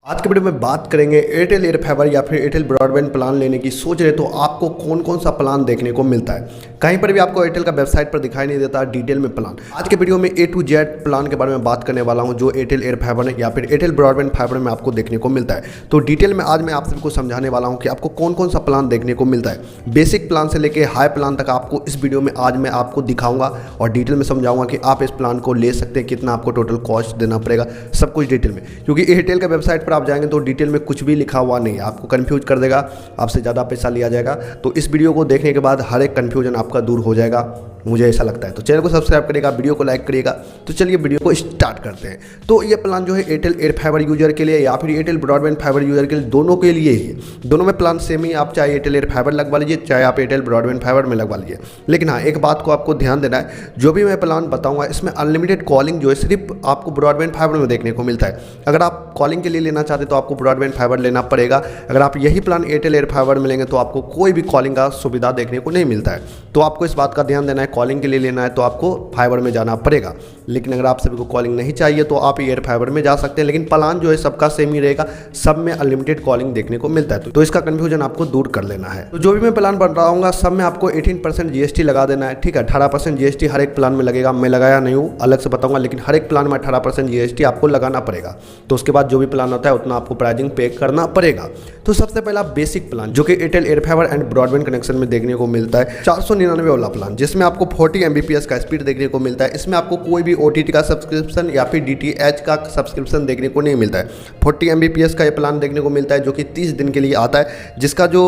आज के वीडियो में बात करेंगे एयरटेल एयर फाइबर या फिर एयरटेल ब्रॉडबैंड प्लान लेने की सोच रहे तो आपको कौन कौन सा प्लान देखने को मिलता है। कहीं पर भी आपको एयरटेल का वेबसाइट पर दिखाई नहीं देता डिटेल में प्लान। आज के वीडियो में A to Z प्लान के बारे में बात करने वाला हूं जो एयरटेल एयर फाइबर या फिर एयरटेल ब्रॉडबैंड फाइबर में आपको देखने को मिलता है। तो डिटेल में आज मैं आप सबको समझाने वाला हूँ कि आपको कौन कौन सा प्लान देखने को मिलता है। बेसिक प्लान से लेकर हाई प्लान तक आपको इस वीडियो में आज मैं आपको दिखाऊंगा और डिटेल में समझाऊंगा कि आप इस प्लान को ले सकते हैं, कितना आपको टोटल कॉस्ट देना पड़ेगा, सब कुछ डिटेल में। क्योंकि एयरटेल का वेबसाइट पर आप जाएंगे तो डिटेल में कुछ भी लिखा हुआ नहीं है, आपको कंफ्यूज कर देगा, आपसे ज़्यादा पैसा लिया जाएगा। तो इस वीडियो को देखने के बाद हर एक कंफ्यूजन आपका दूर हो जाएगा, मुझे ऐसा लगता है। तो चैनल को सब्सक्राइब करिएगा, वीडियो को लाइक करिएगा। तो चलिए वीडियो को स्टार्ट करते हैं। तो ये प्लान जो है एयरटेल एयर फाइबर यूजर के लिए या फिर एयरटेल ब्रॉडबैंड फाइबर यूजर के लिए, दोनों के लिए ही। दोनों में प्लान सेम ही, आप चाहे एयरटेल एयर फाइबर लगवा लीजिए चाहे आप एयरटेल ब्रॉडबैंड फाइबर में लगवा लीजिए। लेकिन हाँ, एक बात को आपको ध्यान देना है, जो भी मैं प्लान बताऊंगा इसमें अनलिमिटेड कॉलिंग जो है सिर्फ आपको ब्रॉडबैंड फाइबर में देखने को मिलता है। अगर आप कॉलिंग के लिए लेना चाहते हैं तो आपको ब्रॉडबैंड फाइबर लेना पड़ेगा। अगर आप यही प्लान एयरटेल एयर फाइबर में लेंगे तो आपको कोई भी कॉलिंग का सुविधा देखने को नहीं मिलता है। तो आपको इस बात का ध्यान देना है, कॉलिंग के लिए लेना है तो आपको फाइबर में जाना पड़ेगा। लेकिन अगर आप सभी को कॉलिंग नहीं चाहिए तो आप एयर फाइबर में जा सकते हैं। लेकिन प्लान जो है सबका सेम ही रहेगा, सब में अनलिमिटेड कॉलिंग देखने को मिलता है। तो इसका कंफ्यूजन आपको दूर कर लेना है। तो जो भी मैं प्लान बताऊंगा सब में आपको 18% GST लगा देना है, ठीक है। 18% GST हर एक प्लान में लगेगा। मैं लगाया नहीं हूँ, अलग से बताऊंगा, लेकिन हर एक प्लान में 18% GST आपको लगाना पड़ेगा। तो उसके बाद जो भी प्लान होता है उतना आपको प्राइसिंग पे करना पड़ेगा। तो सबसे पहला बेसिक प्लान जो कि Airtel air fibre and broadband connection में देखने को मिलता है, 499 वाला प्लान, जिसमें आपको 40 Mbps का स्पीड देखने को मिलता है। इसमें आपको कोई भी OTT का सब्सक्रिप्शन या फिर DTH का सब्सक्रिप्शन देखने को नहीं मिलता है। 40 Mbps का ये प्लान देखने को मिलता है जो कि 30 दिन के लिए आता है, जिसका जो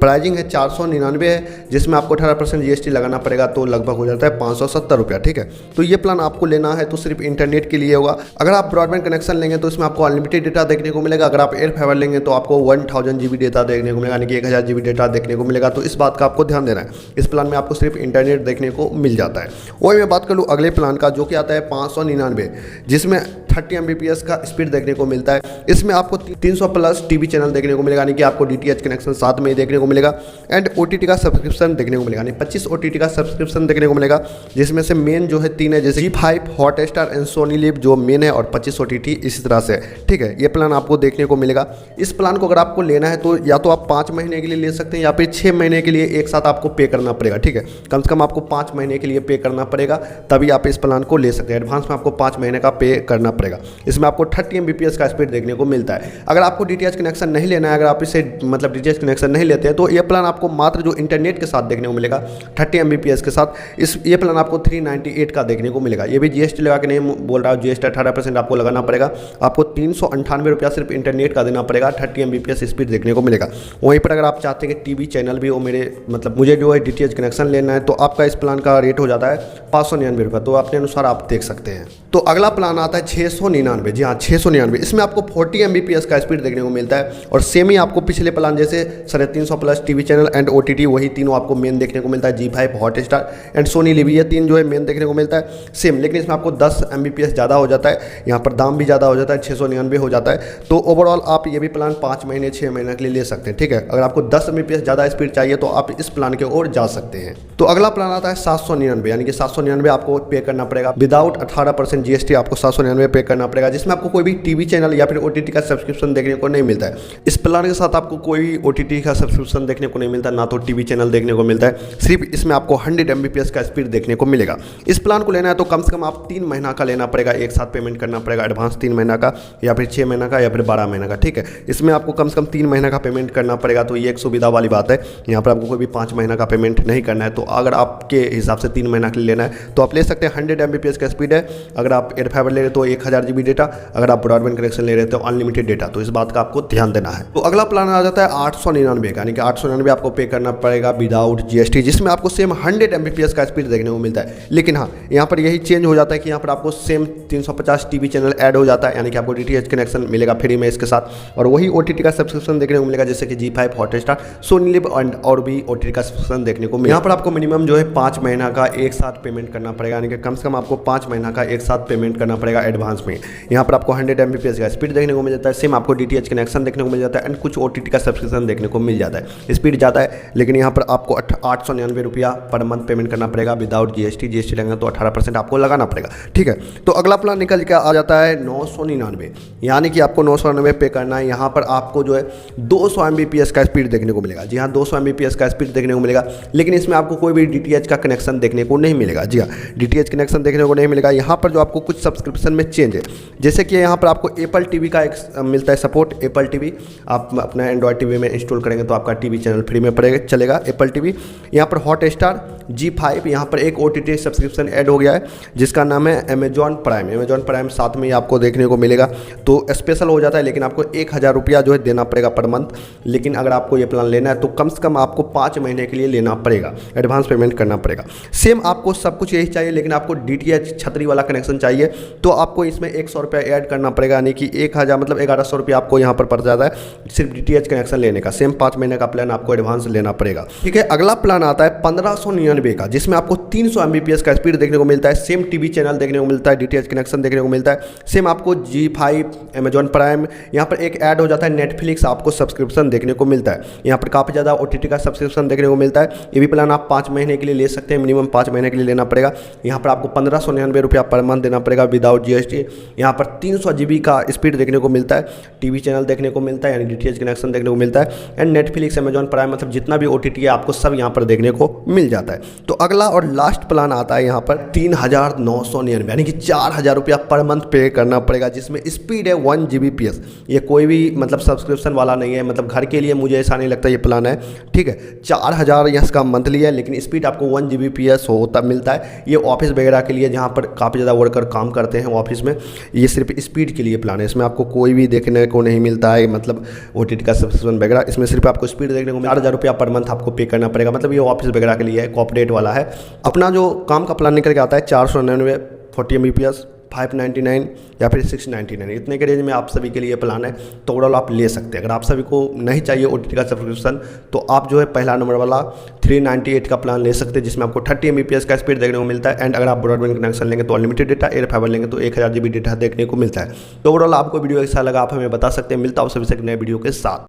प्राइसिंग है 499 है, जिसमें आपको 18% GST लगाना पड़ेगा। तो लगभग हो जाता है 570 रुपया, ठीक है। तो ये प्लान आपको लेना है तो सिर्फ इंटरनेट के लिए होगा। अगर आप ब्रॉडबैंड कनेक्शन लेंगे तो इसमें आपको अनलिमिटेड डेटा देखने को मिलेगा। अगर आप एयर फाइबर लेंगे तो आपको 1000 GB डेटा देखने को मिलेगा, यानी कि 1000 GB डेटा देखने को मिलेगा। तो इस बात का आपको ध्यान देना है। इस प्लान में आपको सिर्फ इंटरनेट देखने को मिल जाता है। वही मैं बात कर लूँ अगले प्लान का जो कि आता है 599, जिसमें 30 Mbps का स्पीड देखने को मिलता है। इसमें आपको 300 प्लस टीवी चैनल देखने को मिलेगा, यानी कि आपको DTH कनेक्शन साथ में ही देखने को मिलेगा। एंड OTT का सब्सक्रिप्शन देखने को मिलेगा, यानी 25 OTT का सब्सक्रिप्शन देखने को मिलेगा, जिसमें से मेन जो है 3 है, जैसे ZEE5, Hotstar and Soni live जो मेन है, और 25 OTT इसी तरह से, ठीक है। ये प्लान आपको देखने को मिलेगा। इस प्लान को अगर आपको लेना है तो या तो आप 5 महीने के लिए ले सकते हैं या फिर 6 महीने के लिए एक साथ आपको पे करना पड़ेगा, ठीक है। कम से कम आपको 5 महीने के लिए पे करना पड़ेगा, तभी आप इस प्लान को ले सकते हैं। एडवांस में आपको 5 महीने का पे करना पड़ेगा। इसमें आपको 30 Mbps का स्पीड देखने को मिलता है। अगर आपको DTH कनेक्शन नहीं लेना है, अगर आप इसे मतलब DTH कनेक्शन नहीं लेते हैं तो ये प्लान आपको मात्र जो इंटरनेट के साथ देखने को मिलेगा 30 Mbps के साथ, ये प्लान आपको 398 का देखने को मिलेगा। ये भी GST लगा के नहीं बोल रहा हूँ, GST 18% आपको लगाना पड़ेगा। आपको 398 रुपया सिर्फ इंटरनेट का देना पड़ेगा, 30 Mbps स्पीड देखने को मिलेगा। वहीं पर अगर आप चाहते हैं कि टीवी चैनल भी हो, मुझे जो है DTH कनेक्शन लेना है, तो आपका इस प्लान का रेट हो जाता है 599 रुपये। तो अपने अनुसार आप देख सकते हैं। तो अगला प्लान आता है 699, जी हाँ 699। इसमें आपको 40 Mbps का स्पीड देखने को मिलता है और सेम ही आपको पिछले प्लान जैसे 350 plus TV channel and OTT वही तीनों आपको मेन देखने को मिलता है। ZEE5, Hotstar and Soni live, ये 3 जो है मेन देखने को मिलता है सेम। लेकिन इसमें आपको 10 Mbps ज़्यादा हो जाता है, यहाँ पर दाम भी ज़्यादा हो जाता है, 699 हो जाता है। तो ओवरऑल आप ये भी प्लान 5 महीने 6 महीने के लिए ले सकते हैं, ठीक है। अगर आपको 10 Mbps ज़्यादा स्पीड चाहिए तो आप इस प्लान के ओर जा सकते हैं। तो अगला प्लान आता है 799, यानी कि 799 आपको पे करना पड़ेगा। विदाउट 18% GST आपको 799 पे करना पड़ेगा, जिसमें आपको कोई भी टीवी चैनल या फिर OTT का सब्सक्रिप्शन देखने को नहीं मिलता है। इस प्लान के साथ आपको कोई OTT का सब्सक्रिप्शन देखने को नहीं मिलता, ना तो टीवी चैनल देखने को मिलता है। सिर्फ इसमें आपको 100 Mbps का स्पीड देखने को मिलेगा। इस प्लान को लेना है तो कम से कम आप 3 महीना का लेना पड़ेगा, एक साथ पेमेंट करना पड़ेगा। एडवांस 3 महीना का या फिर 6 महीना का या फिर 12 महीना का, ठीक है। इसमें आपको कम से कम 3 महीना का पेमेंट करना पड़ेगा। तो ये एक सुविधा वाली बात है, यहाँ पर आपको कोई भी 5 महीना का पेमेंट नहीं करना है। तो अगर आपके हिसाब से 3 महीना के लिए लेना है तो आप ले सकते हैं। 100 Mbps का स्पीड है। अगर आप एयर फाइबर ले रहे तो 1000 GB डेटा, अगर आप ब्रॉडबैंड कनेक्शन ले रहे तो अनलिमिटेड डेटा। तो इस बात का आपको ध्यान देना है। तो अगला प्लान आ जाता है 899 का, यानी कि 899 आपको पे करना पड़ेगा विदाउट GST, जिसमें आपको सेम 100 Mbps का स्पीड देखने को मिलता है। लेकिन हाँ, यहाँ पर यही चेंज हो जाता है कि यहाँ पर आपको सेम 350 टीवी चैनल ऐड हो जाता है, यानी कि आपको DTH कनेक्शन मिलेगा फ्री में इसके साथ, और वही OTT का सब्सक्रिप्शन देखने को मिलेगा, जैसे कि ZEE5, Hotstar, Soni live and और भी OTT का सब्सक्रिप्शन देखने को मिलेगा। यहाँ पर आपको मिनिमम जो है 5 महीना का एक साथ पेमेंट करना पड़ेगा, यानी कि कम से कम आपको 5 महीना का एक साथ पेमेंट करना पड़ेगा एडवांस एडवांस में। यहाँ पर आपको 100 Mbps का स्पीड देखने को मिल जाता है। सेम आपको DTH कनेक्शन देखने को मिल जाता है एंड कुछ OTT का सब्सक्रिप्शन देखने को मिल जाता है। स्पीड ज़्यादा है लेकिन यहाँ पर आपको 899 रुपया पर मंथ पेमेंट करना पड़ेगा विदाउट GST लगेगा तो 18% आपको लगाना पड़ेगा। ठीक है, तो अगला प्लान निकल के आ जाता है 999, यानी कि आपको 999 पे करना है। यहाँ पर आपको जो है 200 Mbps का स्पीड देखने को मिलेगा। जी हाँ, 200 Mbps का स्पीड देखने को मिलेगा, लेकिन इसमें आपको कोई भी DTH का कनेक्शन देखने को नहीं मिलेगा। जी हाँ, DTH कनेक्शन देखने को नहीं मिलेगा। यहाँ पर जो आपको कुछ सब्सक्रिप्शन में चेंज है, जैसे कि यहाँ पर आपको एप्पल TV का एक मिलता है सपोर्ट। एप्पल TV आप अपना एंड्रॉयड TV में इंस्टॉल करेंगे तो आपका TV चैनल फ्री में पड़ेगा चलेगा एप्पल TV। यहाँ पर हॉटस्टार, G5, यहाँ पर एक OTT सब्सक्रिप्शन ऐड हो गया है जिसका नाम है अमेजॉन प्राइम। अमेजॉन प्राइम साथ में ही आपको देखने को मिलेगा, तो स्पेशल हो जाता है, लेकिन आपको 1000 रुपया जो है देना पड़ेगा पर मंथ। लेकिन अगर आपको ये प्लान लेना है तो कम से कम आपको 5 महीने के लिए लेना पड़ेगा, एडवांस पेमेंट करना पड़ेगा। सेम आपको सब कुछ यही चाहिए, लेकिन आपको DTH छतरी वाला कनेक्शन चाहिए तो आपको इसमें 100 रुपया ऐड करना पड़ेगा, यानी कि 1000 मतलब 1100 रुपया आपको यहाँ पर पड़ जाता है सिर्फ DTH कनेक्शन लेने का। सेम 5 महीने का प्लान आपको एडवांस लेना पड़ेगा। ठीक है, अगला प्लान आता है 1599 का, जिसमें आपको 300 Mbps का स्पीड देखने को मिलता है। सेम TV चैनल देखने को मिलता है, DTH कनेक्शन देखने को मिलता है। सेम आपको G5, अमेजॉन प्राइम, यहाँ पर एक ऐड हो जाता है नेटफ्लिक्स, आपको सब्सक्रिप्शन देखने को मिलता है। यहाँ पर काफ़ी ज़्यादा OTT का सब्सक्रिप्शन देखने को मिलता है। ये भी प्लान आप 5 महीने के लिए ले सकते हैं, मिनिमम 5 महीने के लिए लेना पड़ेगा। यहाँ पर आपको 1599 रुपया पर मंथ देना पड़ेगा विदाउट GST। यहाँ पर 300 GB का स्पीड देखने को मिलता है, TV चैनल देखने को मिलता है, यानी DTH कनेक्शन देखने को मिलता है एंड नेटफ्लिक्स, अमेजॉन प्राइम, मतलब जितना भी OTT है आपको सब यहाँ पर देखने को मिल जाता है। तो अगला और लास्ट प्लान आता है यहाँ पर 3999, यानी कि 4000 रुपया पर मंथ पे करना पड़ेगा, जिसमें स्पीड है 1 Gbps। ये कोई भी मतलब सब्सक्रिप्शन वाला नहीं है, मतलब घर के लिए मुझे ऐसा नहीं लगता ये प्लान है। ठीक है, 4000 इसका मंथली है, लेकिन स्पीड आपको 1 Gbps होता मिलता है। ये ऑफिस वगैरह के लिए जहाँ पर काफ़ी ज़्यादा वर्कर काम करते हैं ऑफिस में, ये सिर्फ स्पीड के लिए प्लान है। इसमें आपको कोई भी देखने को नहीं मिलता है, मतलब OTT का सब्सक्रिप्शन वगैरह। इसमें सिर्फ आपको स्पीड देखने को 4000 रुपया पर मंथ आपको पे करना पड़ेगा, मतलब ये ऑफिस वगैरह के लिए है, कॉर्पोरेट वाला है। अपना जो काम का प्लान निकल के आता है 499, 40 Mbps, 599 या फिर 699, इतने के रेंज में आप सभी के लिए प्लान है। तो ओवरऑल आप ले सकते हैं। अगर आप सभी को नहीं चाहिए OTT का सब्सक्रिप्शन तो आप जो है पहला नंबर वाला 398 का प्लान ले सकते हैं, जिसमें आपको 30 Mbps का स्पीड देखने को मिलता है एंड अगर आप ब्रॉडबैंड कनेक्शन लेंगे तो अनलिमिटेड डेटा, एयर फाइबर लेंगे तो 1000 GB डेटा देखने को मिलता है। तो ओवरऑल आपको वीडियो कैसा लगा आप हमें बता सकते हैं। मिलता है आप सभी से एक नए वीडियो के साथ।